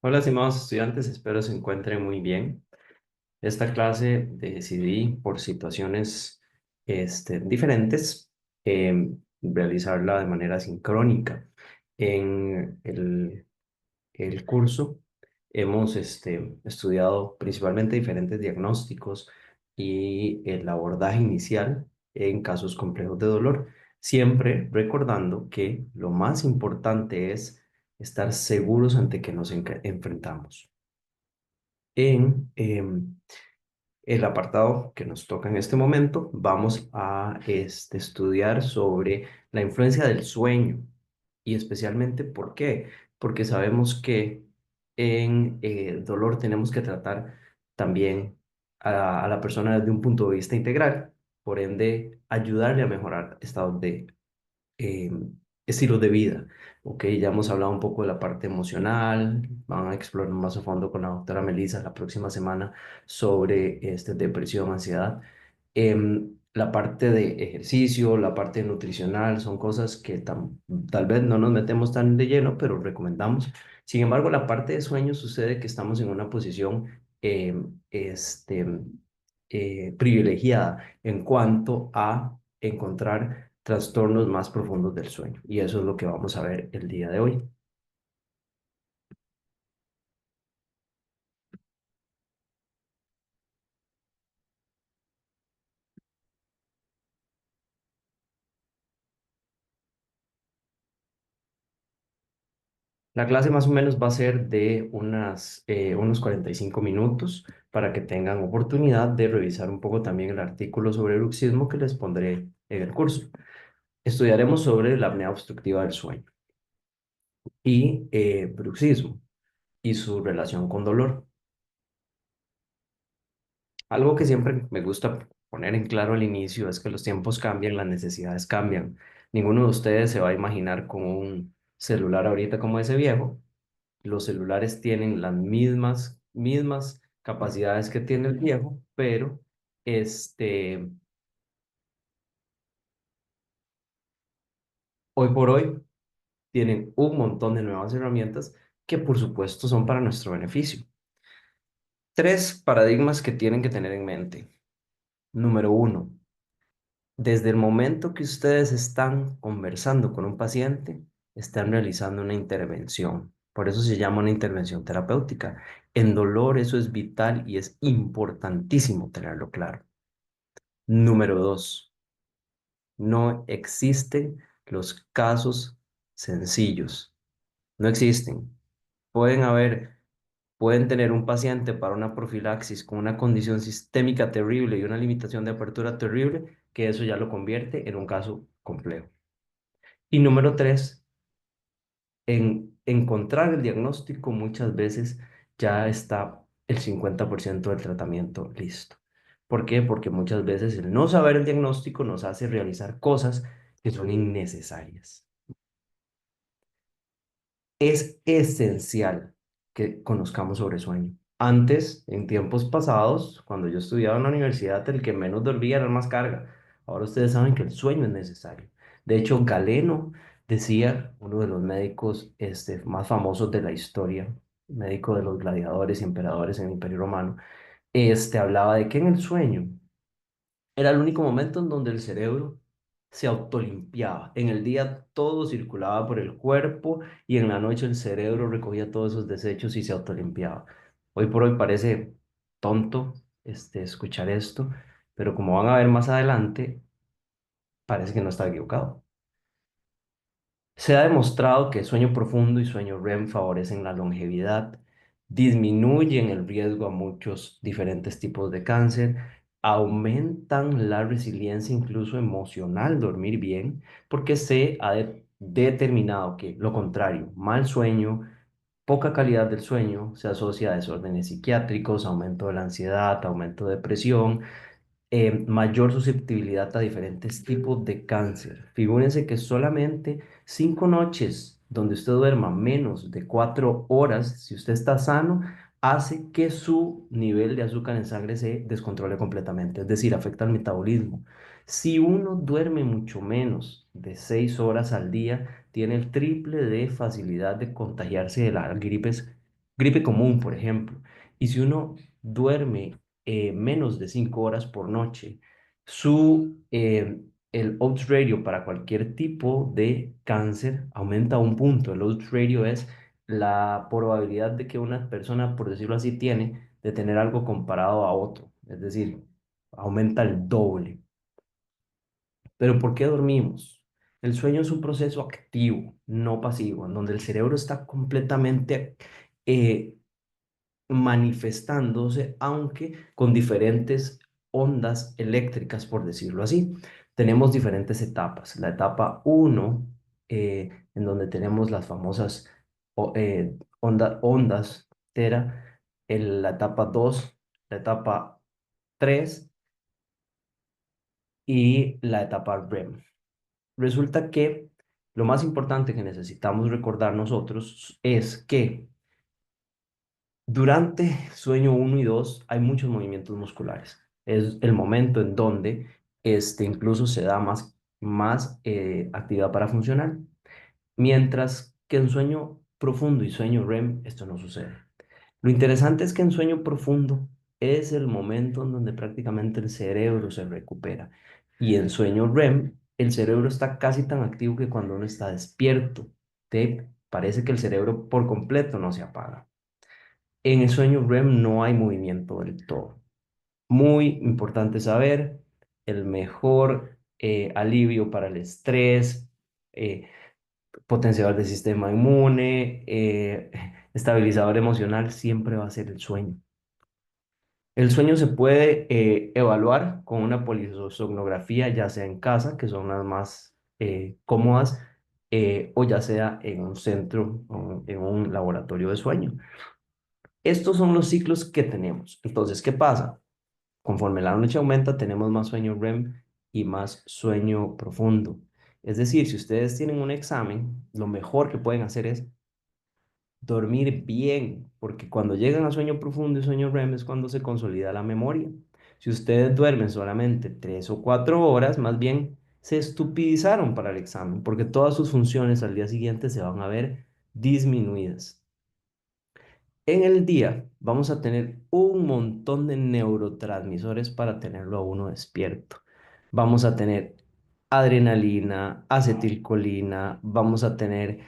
Hola, estimados estudiantes, espero se encuentren muy bien. Esta clase decidí, por situaciones diferentes, realizarla de manera sincrónica. En el curso hemos estudiado principalmente diferentes diagnósticos y el abordaje inicial en casos complejos de dolor, siempre recordando que lo más importante es estar seguros ante que nos enfrentamos. En el apartado que nos toca en este momento, vamos a estudiar sobre la influencia del sueño y especialmente por qué, porque sabemos que en dolor tenemos que tratar también a la persona desde un punto de vista integral, por ende ayudarle a mejorar estados de eh, estilos de vida. Ok, ya hemos hablado un poco de la parte emocional, van a explorar más a fondo con la doctora Melissa la próxima semana sobre depresión, ansiedad. La parte de ejercicio, la parte nutricional, son cosas que tal vez no nos metemos tan de lleno, pero recomendamos. Sin embargo, la parte de sueño sucede que estamos en una posición em, privilegiada en cuanto a encontrar trastornos más profundos del sueño. Y eso es lo que vamos a ver el día de hoy. La clase más o menos va a ser de unos 45 minutos para que tengan oportunidad de revisar un poco también el artículo sobre bruxismo que les pondré en el curso. Estudiaremos sobre la apnea obstructiva del sueño y bruxismo y su relación con dolor. Algo que siempre me gusta poner en claro al inicio es que los tiempos cambian, las necesidades cambian. Ninguno de ustedes se va a imaginar con un celular ahorita como ese viejo. Los celulares tienen las mismas capacidades que tiene el viejo, pero este, hoy por hoy tienen un montón de nuevas herramientas que por supuesto son para nuestro beneficio. Tres paradigmas que tienen que tener en mente. Número uno, desde el momento que ustedes están conversando con un paciente, están realizando una intervención. Por eso se llama una intervención terapéutica. En dolor eso es vital y es importantísimo tenerlo claro. Número dos, no existen los casos sencillos. No existen. Pueden haber, pueden tener un paciente para una profilaxis con una condición sistémica terrible y una limitación de apertura terrible, que eso ya lo convierte en un caso complejo. Y número tres, en encontrar el diagnóstico muchas veces ya está el 50% del tratamiento listo. ¿Por qué? Porque muchas veces el no saber el diagnóstico nos hace realizar cosas que son innecesarias. Es esencial que conozcamos sobre sueño. Antes, en tiempos pasados, cuando yo estudiaba en la universidad, el que menos dormía era el más carga. Ahora ustedes saben que el sueño es necesario. De hecho, Galeno decía, uno de los médicos más famosos de la historia, médico de los gladiadores y emperadores en el Imperio Romano, hablaba de que en el sueño era el único momento en donde el cerebro se autolimpiaba. En el día todo circulaba por el cuerpo y en la noche el cerebro recogía todos esos desechos y se autolimpiaba. Hoy por hoy parece tonto escuchar esto, pero como van a ver más adelante, parece que no está equivocado. Se ha demostrado que sueño profundo y sueño REM favorecen la longevidad, disminuyen el riesgo a muchos diferentes tipos de cáncer, aumentan la resiliencia incluso emocional, dormir bien, porque se ha determinado que lo contrario, mal sueño, poca calidad del sueño se asocia a desórdenes psiquiátricos, aumento de la ansiedad, aumento de depresión, mayor susceptibilidad a diferentes tipos de cáncer. Figúrense que solamente 5 noches donde usted duerma menos de 4 horas, si usted está sano, hace que su nivel de azúcar en sangre se descontrole completamente, es decir, afecta al metabolismo. Si uno duerme mucho menos de 6 horas al día, tiene el triple de facilidad de contagiarse de las gripes gripe común, por ejemplo. Y si uno duerme menos de 5 horas por noche, el odds ratio para cualquier tipo de cáncer aumenta a un punto. El odds ratio es la probabilidad de que una persona, por decirlo así, tiene de tener algo comparado a otro. Es decir, aumenta el doble. Pero ¿por qué dormimos? El sueño es un proceso activo, no pasivo, en donde el cerebro está completamente eh, manifestándose, aunque con diferentes ondas eléctricas, por decirlo así. Tenemos diferentes etapas. La etapa uno, en donde tenemos las famosas ondas tera, la etapa 2, la etapa 3 y la etapa REM. Resulta que lo más importante que necesitamos recordar nosotros es que durante sueño uno y 2 hay muchos movimientos musculares. Es el momento en donde incluso se da más actividad para funcionar. Mientras que en sueño profundo y sueño REM esto no sucede. Lo interesante es que en sueño profundo es el momento en donde prácticamente el cerebro se recupera. Y en sueño REM el cerebro está casi tan activo que cuando uno está despierto. Parece que el cerebro por completo no se apaga. En el sueño REM no hay movimiento del todo. Muy importante saber, el mejor alivio para el estrés, eh, potenciador del sistema inmune, estabilizador emocional, siempre va a ser el sueño. El sueño se puede evaluar con una polisomnografía, ya sea en casa, que son las más cómodas, o ya sea en un centro o en un laboratorio de sueño. Estos son los ciclos que tenemos. Entonces, ¿qué pasa? Conforme la noche aumenta, tenemos más sueño REM y más sueño profundo. Es decir, si ustedes tienen un examen, lo mejor que pueden hacer es dormir bien, porque cuando llegan a sueño profundo y sueño REM es cuando se consolida la memoria. Si ustedes duermen solamente 3 o 4 horas, más bien se estupidizaron para el examen, porque todas sus funciones al día siguiente se van a ver disminuidas. En el día vamos a tener un montón de neurotransmisores para tenerlo a uno despierto. Vamos a tener adrenalina, acetilcolina, vamos a tener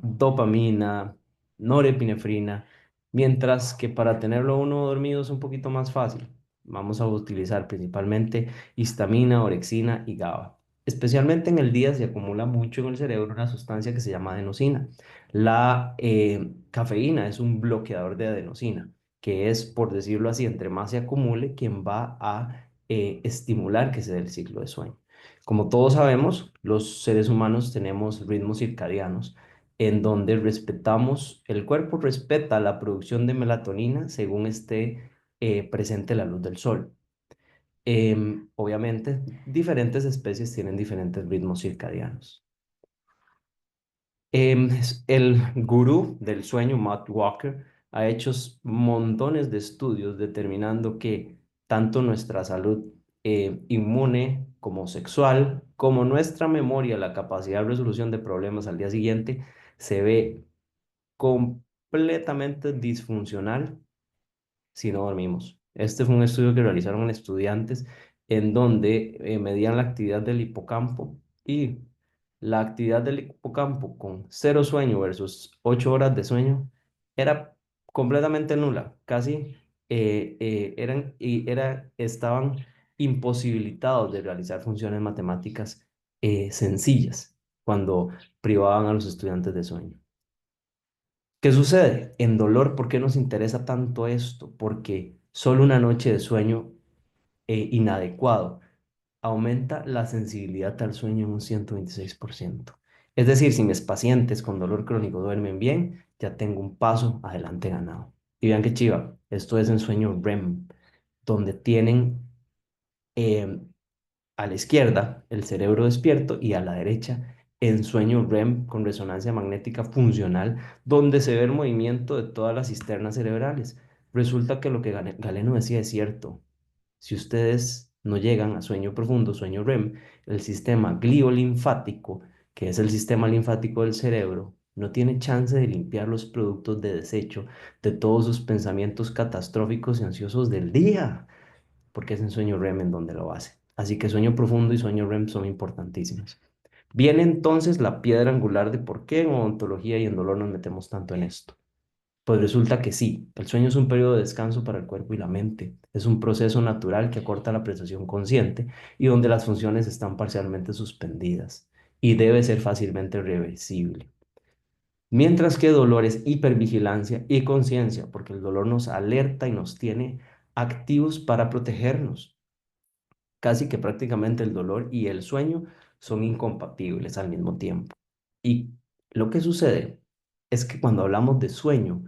dopamina, norepinefrina, mientras que para tenerlo a uno dormido es un poquito más fácil. Vamos a utilizar principalmente histamina, orexina y GABA. Especialmente en el día se acumula mucho en el cerebro una sustancia que se llama adenosina. La cafeína es un bloqueador de adenosina, que es, por decirlo así, entre más se acumule, quien va a estimular que se dé el ciclo de sueño. Como todos sabemos, los seres humanos tenemos ritmos circadianos en donde el cuerpo respeta la producción de melatonina según esté presente la luz del sol. Obviamente, diferentes especies tienen diferentes ritmos circadianos. El gurú del sueño, Matt Walker, ha hecho montones de estudios determinando que tanto nuestra salud inmune como sexual, como nuestra memoria, la capacidad de resolución de problemas al día siguiente, se ve completamente disfuncional si no dormimos. Este fue un estudio que realizaron en estudiantes en donde medían la actividad del hipocampo y la actividad del hipocampo con 0 sueño versus 8 horas de sueño era completamente nula. Casi estaban imposibilitados de realizar funciones matemáticas sencillas cuando privaban a los estudiantes de sueño. ¿Qué sucede? En dolor, ¿por qué nos interesa tanto esto? Porque solo una noche de sueño inadecuado aumenta la sensibilidad al sueño en un 126%. Es decir, si mis pacientes con dolor crónico duermen bien, ya tengo un paso adelante ganado. Y vean qué chiva, esto es en sueño REM, donde tienen eh, a la izquierda el cerebro despierto y a la derecha en sueño REM con resonancia magnética funcional, donde se ve el movimiento de todas las cisternas cerebrales. Resulta que lo que Galeno decía es cierto. Si ustedes no llegan a sueño profundo, sueño REM, el sistema gliolinfático, que es el sistema linfático del cerebro, no tiene chance de limpiar los productos de desecho de todos sus pensamientos catastróficos y ansiosos del día, porque es en sueño REM en donde lo hace. Así que sueño profundo y sueño REM son importantísimos. Viene entonces la piedra angular de por qué en odontología y en dolor nos metemos tanto en esto. Pues resulta que sí, el sueño es un periodo de descanso para el cuerpo y la mente. Es un proceso natural que acorta la prestación consciente y donde las funciones están parcialmente suspendidas y debe ser fácilmente reversible. Mientras que dolor es hipervigilancia y conciencia, porque el dolor nos alerta y nos tiene activos para protegernos. Casi que prácticamente el dolor y el sueño son incompatibles al mismo tiempo. Y lo que sucede es que cuando hablamos de sueño,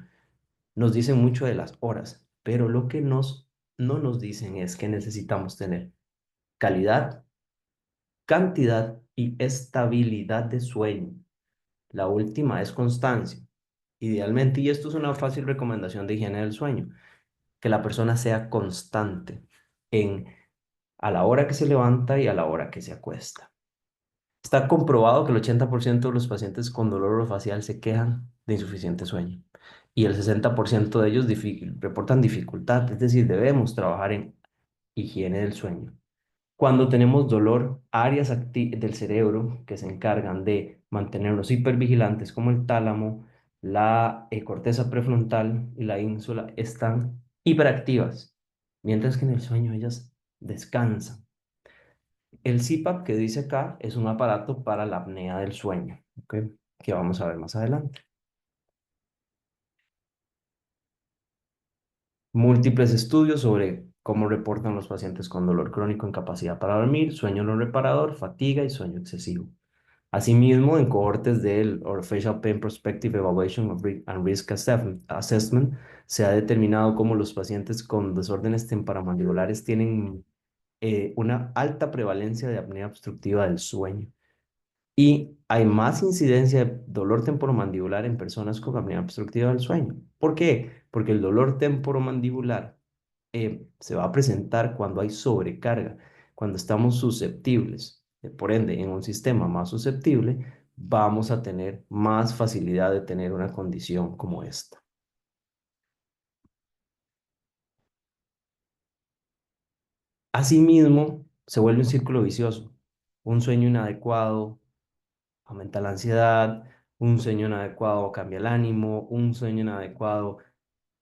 nos dicen mucho de las horas, pero lo que no nos dicen es que necesitamos tener calidad, cantidad y estabilidad de sueño. La última es constancia. Idealmente, y esto es una fácil recomendación de higiene del sueño, que la persona sea constante en a la hora que se levanta y a la hora que se acuesta. Está comprobado que el 80% de los pacientes con dolor orofacial se quejan de insuficiente sueño y el 60% de ellos reportan dificultad, es decir, debemos trabajar en higiene del sueño. Cuando tenemos dolor, áreas del cerebro que se encargan de mantenernos hipervigilantes, como el tálamo, la corteza prefrontal y la ínsula, están hiperactivas, mientras que en el sueño ellas descansan. El CPAP que dice acá es un aparato para la apnea del sueño, ¿ok? Que vamos a ver más adelante. Múltiples estudios sobre cómo reportan los pacientes con dolor crónico, incapacidad para dormir, sueño no reparador, fatiga y sueño excesivo. Asimismo, en cohortes del Facial Pain Prospective Evaluation and Risk Assessment, se ha determinado cómo los pacientes con desórdenes temporomandibulares tienen una alta prevalencia de apnea obstructiva del sueño. Y hay más incidencia de dolor temporomandibular en personas con apnea obstructiva del sueño. ¿Por qué? Porque el dolor temporomandibular se va a presentar cuando hay sobrecarga, cuando estamos susceptibles. Por ende, en un sistema más susceptible, vamos a tener más facilidad de tener una condición como esta. Asimismo, se vuelve un círculo vicioso. Un sueño inadecuado aumenta la ansiedad, un sueño inadecuado cambia el ánimo, un sueño inadecuado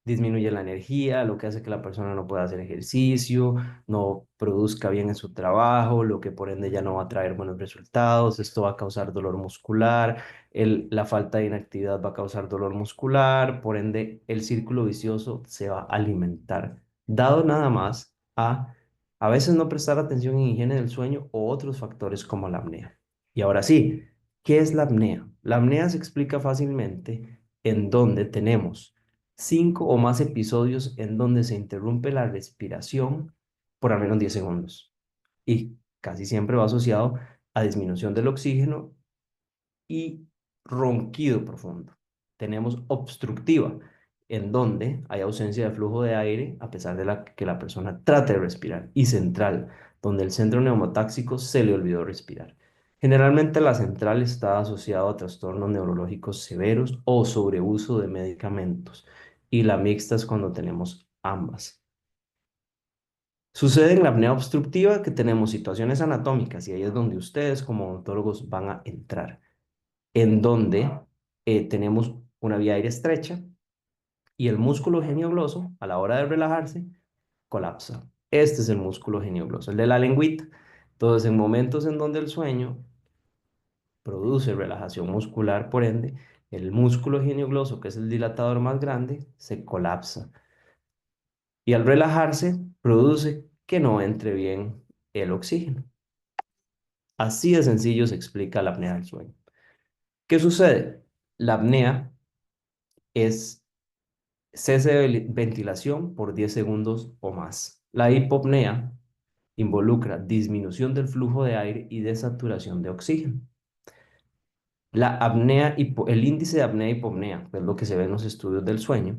disminuye la energía, lo que hace que la persona no pueda hacer ejercicio, no produzca bien en su trabajo, lo que por ende ya no va a traer buenos resultados. Esto va a causar dolor muscular, la falta de inactividad va a causar dolor muscular, por ende el círculo vicioso se va a alimentar, dado nada más a veces no prestar atención en higiene del sueño o otros factores como la apnea. Y ahora sí, ¿qué es la apnea? La apnea se explica fácilmente en donde tenemos 5 o más episodios en donde se interrumpe la respiración por al menos 10 segundos. Y casi siempre va asociado a disminución del oxígeno y ronquido profundo. Tenemos obstructiva, en donde hay ausencia de flujo de aire a pesar de que la persona trate de respirar. Y central, donde el centro neumotáxico se le olvidó respirar. Generalmente la central está asociada a trastornos neurológicos severos o sobreuso de medicamentos. Y la mixta es cuando tenemos ambas. Sucede en la apnea obstructiva que tenemos situaciones anatómicas y ahí es donde ustedes como odontólogos van a entrar en donde tenemos una vía aérea estrecha y el músculo geniogloso, a la hora de relajarse, colapsa. Este es el músculo geniogloso, el de la lengüita. Entonces, en momentos en donde el sueño produce relajación muscular, por ende, el músculo geniogloso, que es el dilatador más grande, se colapsa. Y al relajarse, produce que no entre bien el oxígeno. Así de sencillo se explica la apnea del sueño. ¿Qué sucede? La apnea es cese de ventilación por 10 segundos o más. La hipopnea involucra disminución del flujo de aire y desaturación de oxígeno. El índice de apnea y hipopnea, que es lo que se ve en los estudios del sueño,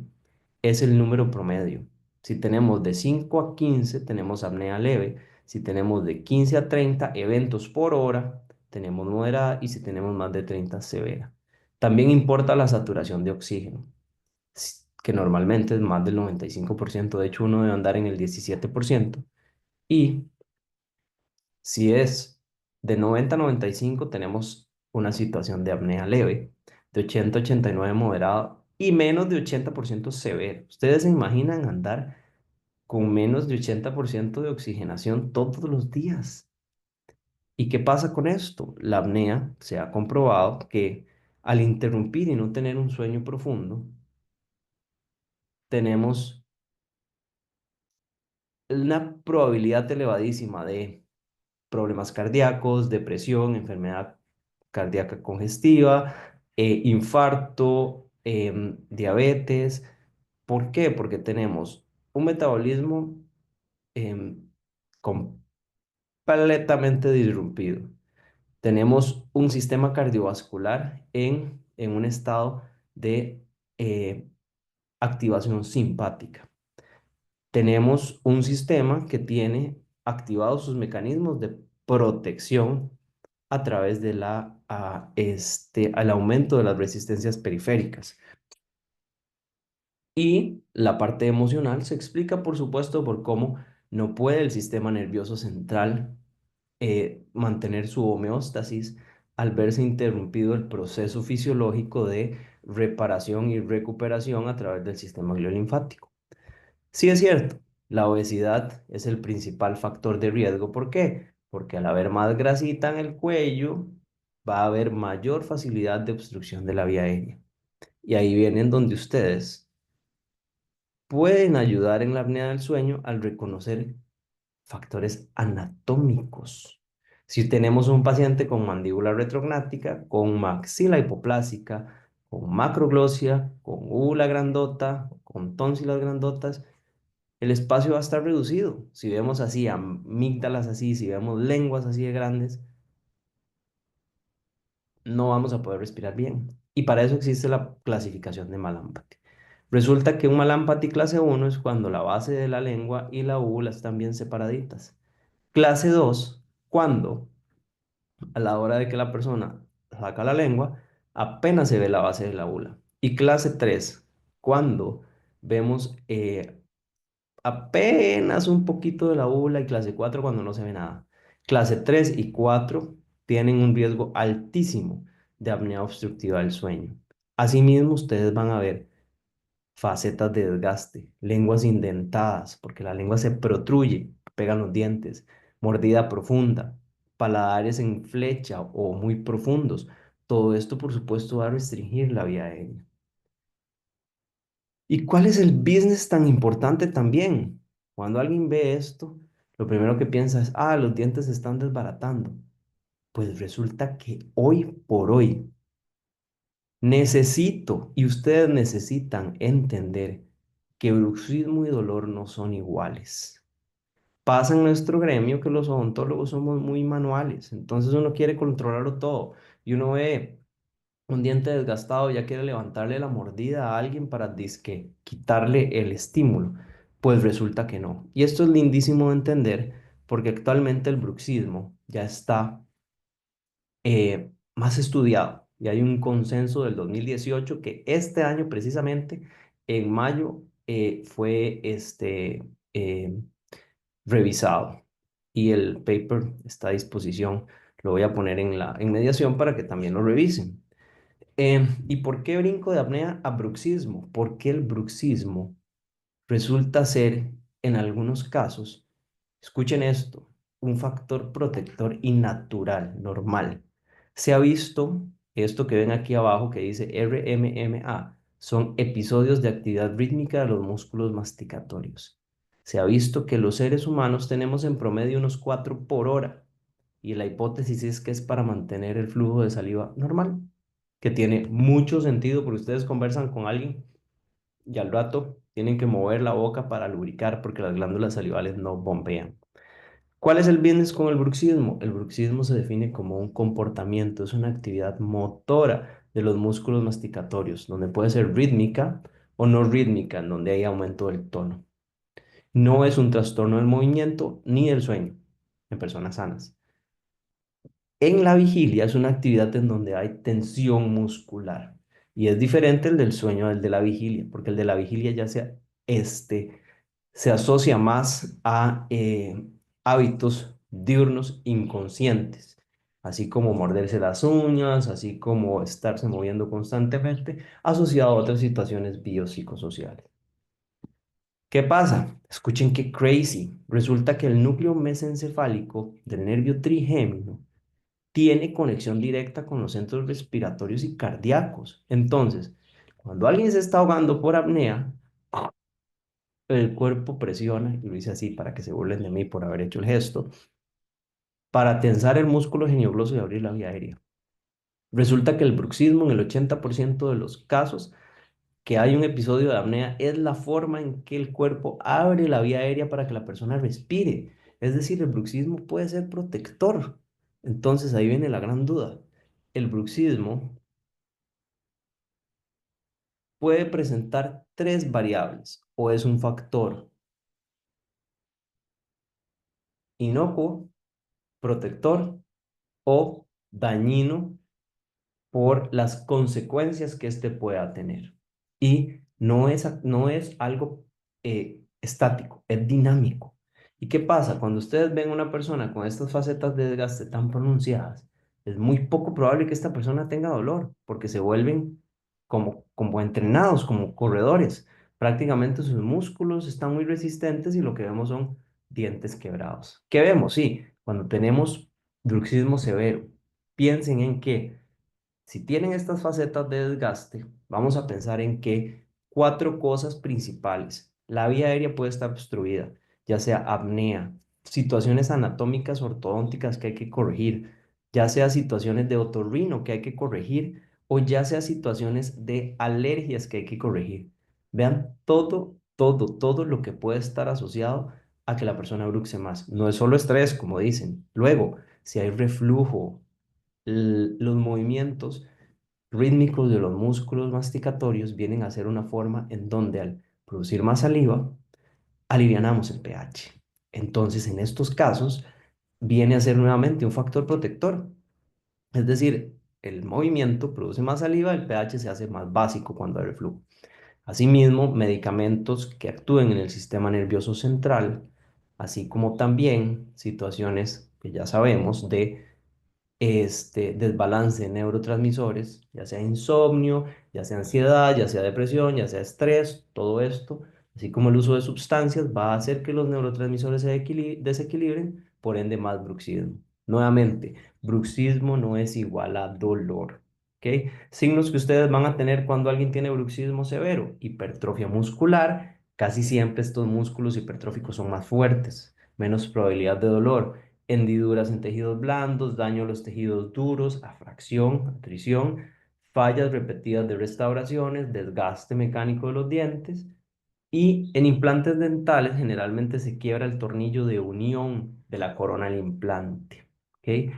es el número promedio. Si tenemos de 5 a 15, tenemos apnea leve. Si tenemos de 15 a 30 eventos por hora, tenemos moderada. Y si tenemos más de 30, severa. También importa la saturación de oxígeno, que normalmente es más del 95%. De hecho, uno debe andar en el 17%. Y si es de 90 a 95, tenemos una situación de apnea leve, de 80 a 89 moderado y menos de 80% severo. ¿Ustedes se imaginan andar con menos de 80% de oxigenación todos los días? ¿Y qué pasa con esto? La apnea se ha comprobado que al interrumpir y no tener un sueño profundo, tenemos una probabilidad elevadísima de problemas cardíacos, depresión, enfermedad cardíaca congestiva, infarto, diabetes. ¿Por qué? Porque tenemos un metabolismo em, completamente disrumpido. Tenemos un sistema cardiovascular en un estado de eh, activación simpática. Tenemos un sistema que tiene activados sus mecanismos de protección a través de al aumento de las resistencias periféricas. Y la parte emocional se explica, por supuesto, por cómo no puede el sistema nervioso central mantener su homeostasis al verse interrumpido el proceso fisiológico de reparación y recuperación a través del sistema gliolinfático. Sí es cierto, la obesidad es el principal factor de riesgo. ¿Por qué? Porque al haber más grasita en el cuello, va a haber mayor facilidad de obstrucción de la vía aérea. Y ahí vienen donde ustedes pueden ayudar en la apnea del sueño al reconocer factores anatómicos. Si tenemos un paciente con mandíbula retrognática, con maxila hipoplásica, con macroglosia, con úvula grandota, con tónsilas grandotas, el espacio va a estar reducido. Si vemos así amígdalas así, si vemos lenguas así de grandes, no vamos a poder respirar bien. Y para eso existe la clasificación de Mallampati. Resulta que un Mallampati clase 1 es cuando la base de la lengua y la úvula están bien separaditas. Clase 2, cuando a la hora de que la persona saca la lengua, apenas se ve la base de la úvula. Y clase 3, cuando vemos apenas un poquito de la úvula, y clase 4 cuando no se ve nada. Clase 3 y 4 tienen un riesgo altísimo de apnea obstructiva del sueño. Asimismo, ustedes van a ver facetas de desgaste, lenguas indentadas, porque la lengua se protruye, pegan los dientes, mordida profunda, paladares en flecha o muy profundos. Todo esto, por supuesto, va a restringir la vía aérea. ¿Y cuál es el business tan importante también? Cuando alguien ve esto, lo primero que piensa es, ah, los dientes se están desbaratando. Pues resulta que hoy por hoy necesito y ustedes necesitan entender que bruxismo y dolor no son iguales. Pasa en nuestro gremio que los odontólogos somos muy manuales, entonces uno quiere controlarlo todo y uno ve un diente desgastado, ya quiere levantarle la mordida a alguien para disque quitarle el estímulo. Pues resulta que no. Y esto es lindísimo de entender porque actualmente el bruxismo ya está más estudiado y hay un consenso del 2018 que este año precisamente en mayo fue eh, revisado y el paper está a disposición. Lo voy a poner en mediación para que también lo revisen. ¿Y por qué brinco de apnea a bruxismo? Porque el bruxismo resulta ser, en algunos casos, escuchen esto, un factor protector y natural, normal. Se ha visto esto que ven aquí abajo que dice RMMA, son episodios de actividad rítmica de los músculos masticatorios. Se ha visto que los seres humanos tenemos en promedio unos 4 por hora y la hipótesis es que es para mantener el flujo de saliva normal, que tiene mucho sentido porque ustedes conversan con alguien y al rato tienen que mover la boca para lubricar porque las glándulas salivales no bombean. ¿Cuál es el business con el bruxismo? El bruxismo se define como un comportamiento, es una actividad motora de los músculos masticatorios, donde puede ser rítmica o no rítmica, en donde hay aumento del tono. No es un trastorno del movimiento ni del sueño en personas sanas. En la vigilia es una actividad en donde hay tensión muscular y es diferente el del sueño del de la vigilia, porque el de la vigilia este, se asocia más a hábitos diurnos inconscientes, así como morderse las uñas, así como estarse moviendo constantemente, asociado a otras situaciones biopsicosociales. ¿Qué pasa? Escuchen qué crazy. Resulta que el núcleo mesencefálico del nervio trigémino tiene conexión directa con los centros respiratorios y cardíacos. Entonces, cuando alguien se está ahogando por apnea, el cuerpo presiona, y lo hice así para que se burlen de mí por haber hecho el gesto, para tensar el músculo geniogloso y abrir la vía aérea. Resulta que el bruxismo en el 80% de los casos que hay un episodio de apnea es la forma en que el cuerpo abre la vía aérea para que la persona respire. Es decir, el bruxismo puede ser protector. Entonces ahí viene la gran duda. El bruxismo puede presentar tres variables o es un factor inocuo, protector o dañino por las consecuencias que éste pueda tener. Y no es algo estático, es dinámico. ¿Y qué pasa? Cuando ustedes ven una persona con estas facetas de desgaste tan pronunciadas, es muy poco probable que esta persona tenga dolor, porque se vuelven como entrenados, como corredores. Prácticamente sus músculos están muy resistentes y lo que vemos son dientes quebrados. ¿Qué vemos? Sí, cuando tenemos bruxismo severo, piensen en que si tienen estas facetas de desgaste, vamos a pensar en que cuatro cosas principales. La vía aérea puede estar obstruida, ya sea apnea, situaciones anatómicas ortodónticas que hay que corregir, ya sea situaciones de otorrino que hay que corregir o ya sea situaciones de alergias que hay que corregir. Vean todo lo que puede estar asociado a que la persona bruxe más. No es solo estrés, como dicen. Luego, si hay reflujo, los movimientos rítmicos de los músculos masticatorios vienen a ser una forma en donde al producir más saliva, alivianamos el pH. Entonces, en estos casos, viene a ser nuevamente un factor protector. Es decir, el movimiento produce más saliva, el pH se hace más básico cuando hay reflujo. Asimismo, medicamentos que actúen en el sistema nervioso central, así como también situaciones que ya sabemos de desbalance de neurotransmisores, ya sea insomnio, ya sea ansiedad, ya sea depresión, ya sea estrés, todo esto, así como el uso de sustancias, va a hacer que los neurotransmisores se desequilibren, por ende más bruxismo. Nuevamente, bruxismo no es igual a dolor. ¿Ok? Signos que ustedes van a tener cuando alguien tiene bruxismo severo: hipertrofia muscular, casi siempre estos músculos hipertróficos son más fuertes, menos probabilidad de dolor, hendiduras en tejidos blandos, daño a los tejidos duros, afracción, atrición, fallas repetidas de restauraciones, desgaste mecánico de los dientes. Y en implantes dentales generalmente se quiebra el tornillo de unión de la corona del implante. ¿Ok?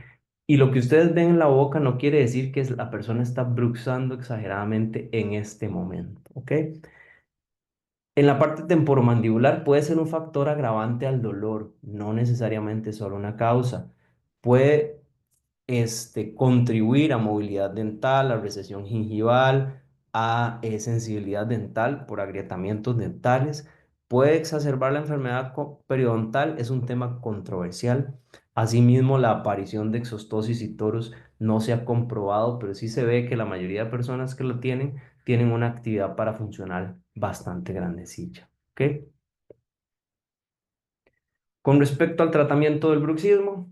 Y lo que ustedes ven en la boca no quiere decir que la persona está bruxando exageradamente en este momento. ¿Ok? En la parte temporomandibular puede ser un factor agravante al dolor, no necesariamente solo una causa. Puede contribuir a movilidad dental, a recesión gingival, a sensibilidad dental por agrietamientos dentales. Puede exacerbar la enfermedad periodontal, es un tema controversial. Asimismo, la aparición de exostosis y toros no se ha comprobado, pero sí se ve que la mayoría de personas que lo tienen una actividad parafuncional bastante grandecilla. ¿Ok? Con respecto al tratamiento del bruxismo,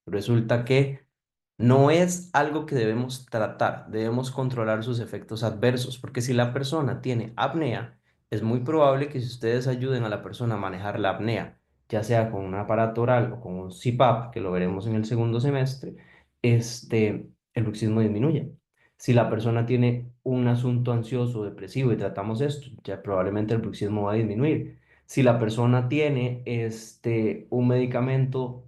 resulta que no es algo que debemos tratar, debemos controlar sus efectos adversos, porque si la persona tiene apnea, es muy probable que si ustedes ayuden a la persona a manejar la apnea, ya sea con un aparato oral o con un CPAP, que lo veremos en el segundo semestre, el bruxismo disminuye. Si la persona tiene un asunto ansioso o depresivo y tratamos esto, ya probablemente el bruxismo va a disminuir. Si la persona tiene un medicamento,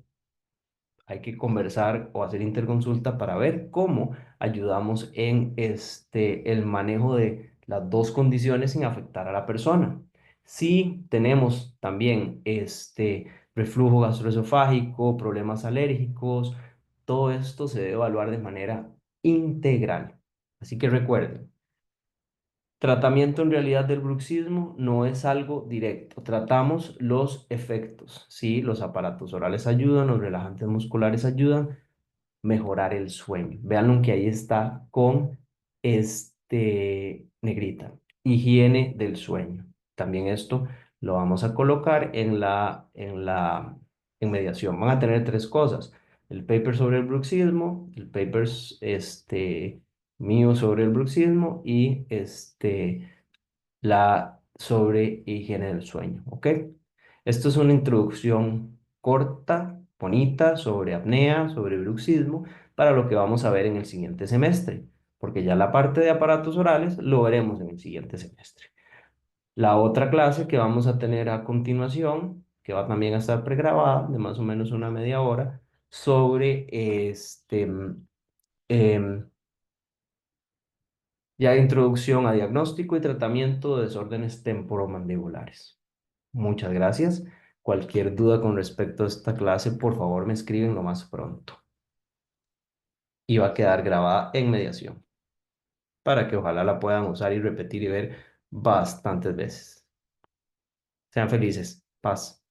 hay que conversar o hacer interconsulta para ver cómo ayudamos en el manejo de las dos condiciones sin afectar a la persona. Si tenemos también reflujo gastroesofágico, problemas alérgicos, todo esto se debe evaluar de manera integral. Así que recuerden, tratamiento en realidad del bruxismo no es algo directo. Tratamos los efectos, ¿sí? Los aparatos orales ayudan, los relajantes musculares ayudan, mejorar el sueño. Vean que ahí está con negrita. Higiene del sueño. También esto lo vamos a colocar en mediación. Van a tener tres cosas. El paper sobre el bruxismo, el paper mío sobre el bruxismo y la sobre higiene del sueño, ¿ok? Esto es una introducción corta, bonita, sobre apnea, sobre bruxismo, para lo que vamos a ver en el siguiente semestre, porque ya la parte de aparatos orales lo veremos en el siguiente semestre. La otra clase que vamos a tener a continuación, que va también a estar pregrabada, de más o menos una media hora, sobre em, ya introducción a diagnóstico y tratamiento de desórdenes temporomandibulares. Muchas gracias. Cualquier duda con respecto a esta clase, por favor me escriben lo más pronto. Y va a quedar grabada en mediación para que ojalá la puedan usar y repetir y ver bastantes veces. Sean felices. Paz.